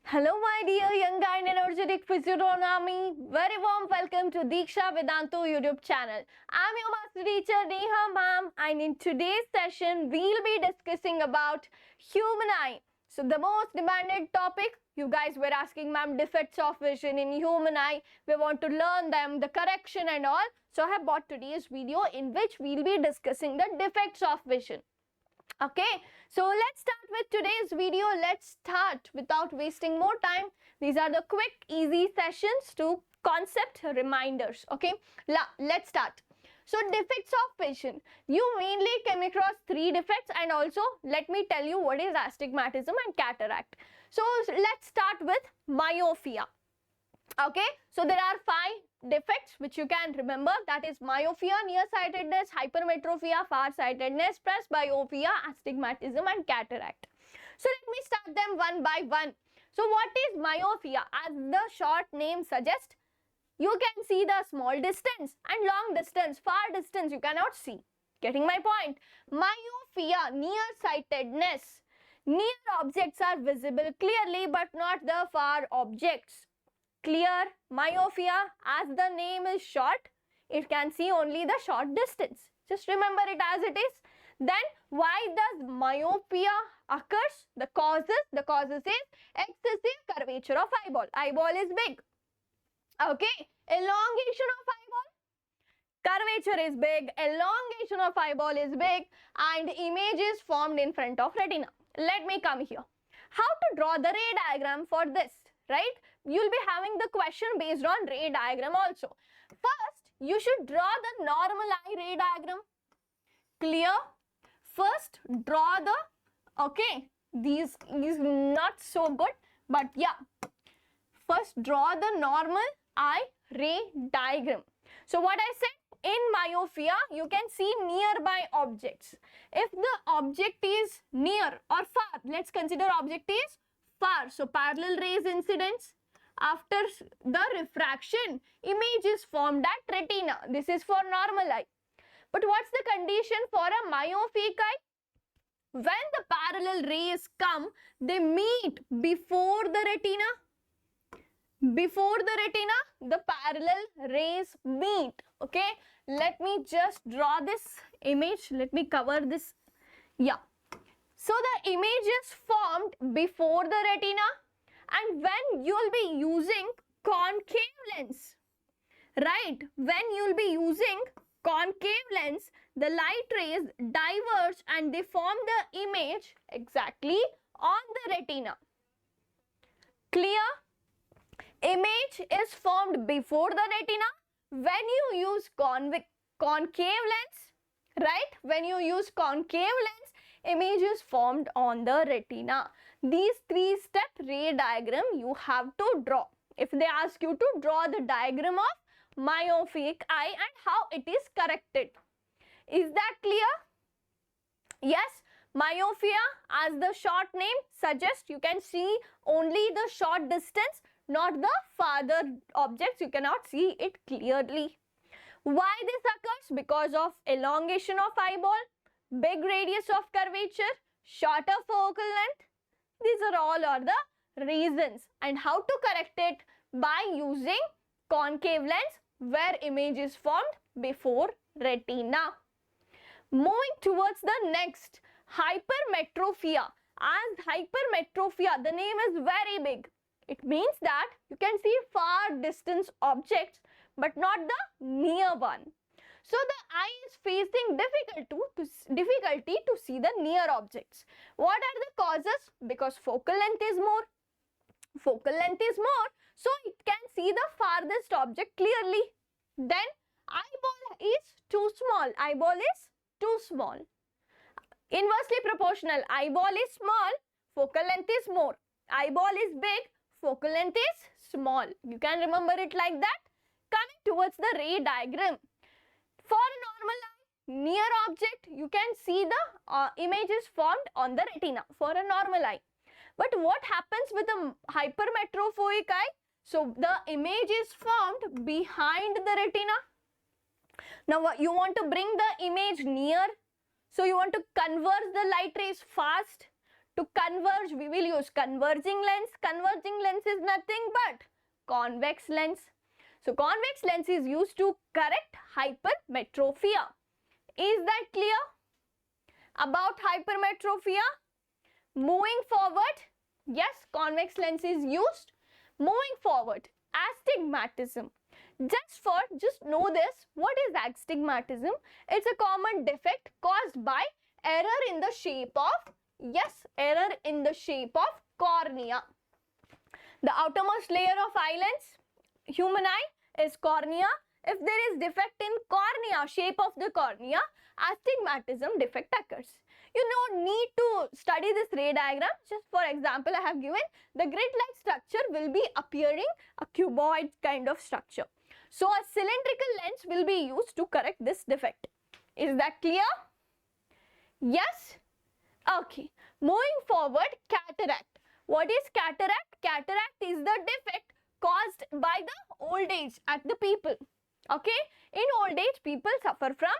Hello, my dear young and energetic physiognomy. Very warm welcome to Diksha Vedantu YouTube channel. I'm your master teacher Neha ma'am, and in today's session, we'll be discussing about human eye. So, the most demanded topic, you guys were asking ma'am defects of vision in human eye. We want to learn them, the correction and all. So, I have brought today's video in which we'll be discussing the defects of vision. Okay, so let's start with today's video. Let's start without wasting more time. These are the quick, easy sessions to concept reminders. Okay, let's start. So, defects of vision. You mainly came across 3 defects, and also let me tell you what is astigmatism and cataract. So, let's start with myopia. Okay, so there are 5 defects which you can remember, that is myopia, nearsightedness, hypermetropia, farsightedness, presbyopia, astigmatism and cataract. So let me start them one by one. So what is myopia? As the short name suggests, you can see the small distance and long distance, far distance you cannot see. Getting my point? Myopia, nearsightedness. Near objects are visible clearly but not the far objects. Clear? Myopia, as the name is short, it can see only the short distance. Just remember it as it is. Then why does myopia occurs? The causes is excessive curvature of eyeball. Eyeball is big. Okay, elongation of eyeball. Curvature is big, elongation of eyeball is big, and image is formed in front of retina. Let me come here. How to draw the ray diagram for this? Right? You'll be having the question based on ray diagram also. First, you should draw the normal eye ray diagram. Clear? First, draw the, okay, these is not so good, but yeah. First, draw the normal eye ray diagram. So, what I said, in myopia, you can see nearby objects. If the object is near or far, let's consider object is far. So, parallel rays incidence. After the refraction, image is formed at retina. This is for normal eye. But what's the condition for a myopic eye? When the parallel rays come, they meet before the retina. Before the retina, the parallel rays meet. Okay, let me just draw this image. Let me cover this. Yeah. So, the image is formed before the retina, and when you will be using concave lens, right, when you will be using concave lens, the light rays diverge and they form the image exactly on the retina. Clear? Image is formed before the retina when you use concave lens, right? When you use concave lens, image is formed on the retina. These 3-step ray diagram you have to draw. If they ask you to draw the diagram of myopic eye and how it is corrected. Is that clear? Yes, myopia, as the short name suggests, you can see only the short distance, not the farther objects. You cannot see it clearly. Why this occurs? Because of elongation of eyeball, big radius of curvature, shorter focal length. These are all the reasons. And how to correct it? By using concave lens where image is formed before retina. Moving towards the next, hypermetropia. As hypermetropia, the name is very big. It means that you can see far distance objects but not the near one. So, the eye is facing difficulty to see the near objects. What are the causes? Because focal length is more. Focal length is more, so it can see the farthest object clearly. Then, eyeball is too small. Eyeball is too small. Inversely proportional. Eyeball is small, focal length is more. Eyeball is big, focal length is small. You can remember it like that. Coming towards the ray diagram. For a normal eye, near object, you can see the image is formed on the retina for a normal eye. But what happens with a hypermetrophic eye? So, the image is formed behind the retina. Now, you want to bring the image near. So, you want to converge the light rays fast To converge, we will use converging lens. Converging lens is nothing but convex lens. So convex lens is used to correct hypermetropia. Is that clear about hypermetropia? Moving forward, yes, convex lens is used. Moving forward, astigmatism. Just know this, what is astigmatism? It's a common defect caused by error in the shape of, error in the shape of cornea. The outermost layer of eye lens, human eye, is cornea. If there is defect in cornea, shape of the cornea, astigmatism defect occurs. You don't need to study this ray diagram. Just for example, I have given the grid-like structure will be appearing a cuboid kind of structure. So a cylindrical lens will be used to correct this defect. Is that clear? Yes? Okay. Moving forward, cataract. What is cataract? Cataract is the defect caused by the old age at the people. Okay? In old age, people suffer from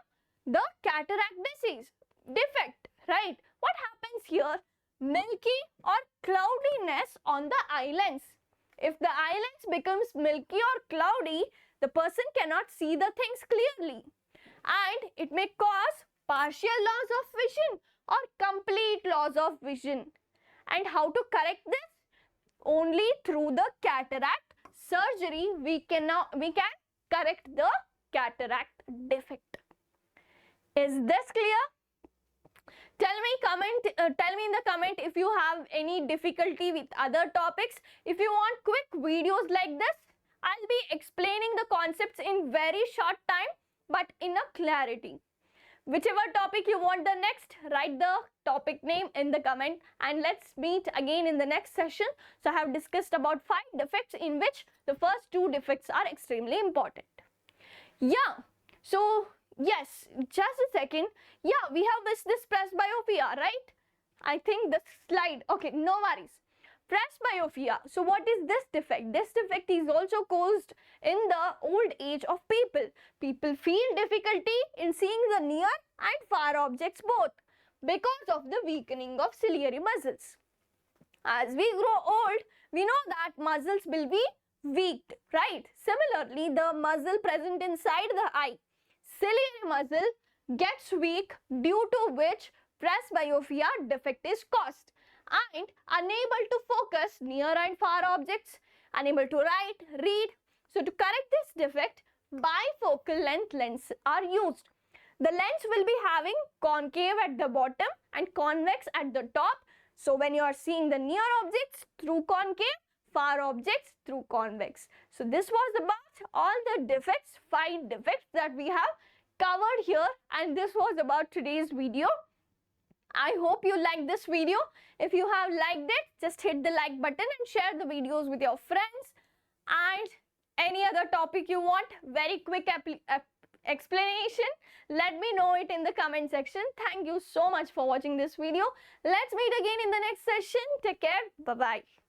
the cataract disease. Defect, right? What happens here? Milky or cloudiness on the eye lens. If the eye lens becomes milky or cloudy, the person cannot see the things clearly. And it may cause partial loss of vision or complete loss of vision. And how to correct this? Only through the cataract surgery we can correct the cataract defect. Is this clear? Tell me in the comment if you have any difficulty with other topics. If you want quick videos like this, I'll be explaining the concepts in very short time but in a clarity. Whichever topic you want the next, write the topic name in the comment and let's meet again in the next session. So I have discussed about 5 defects in which the first 2 defects are extremely important. Yeah, so yes, just a second. Yeah, we have this presbyopia, right? I think the slide, okay, no worries. Presbyopia. So what is this defect? This defect is also caused in the old age of people. People feel difficulty in seeing the near and far objects both because of the weakening of ciliary muscles. As we grow old, we know that muscles will be weak, right? Similarly, the muscle present inside the eye, ciliary muscle, gets weak, due to which presbyopia defect is caused, and unable to focus near and far objects, unable to write, read. So to correct this defect, bifocal length lenses are used. The lens will be having concave at the bottom and convex at the top. So when you are seeing the near objects through concave, far objects through convex. So this was about all the defects, 5 defects that we have covered here, and this was about today's video. I hope you liked this video. If you have liked it, just hit the like button and share the videos with your friends. And any other topic you want, very quick explanation, let me know it in the comment section. Thank you so much for watching this video. Let's meet again in the next session. Take care. Bye-bye.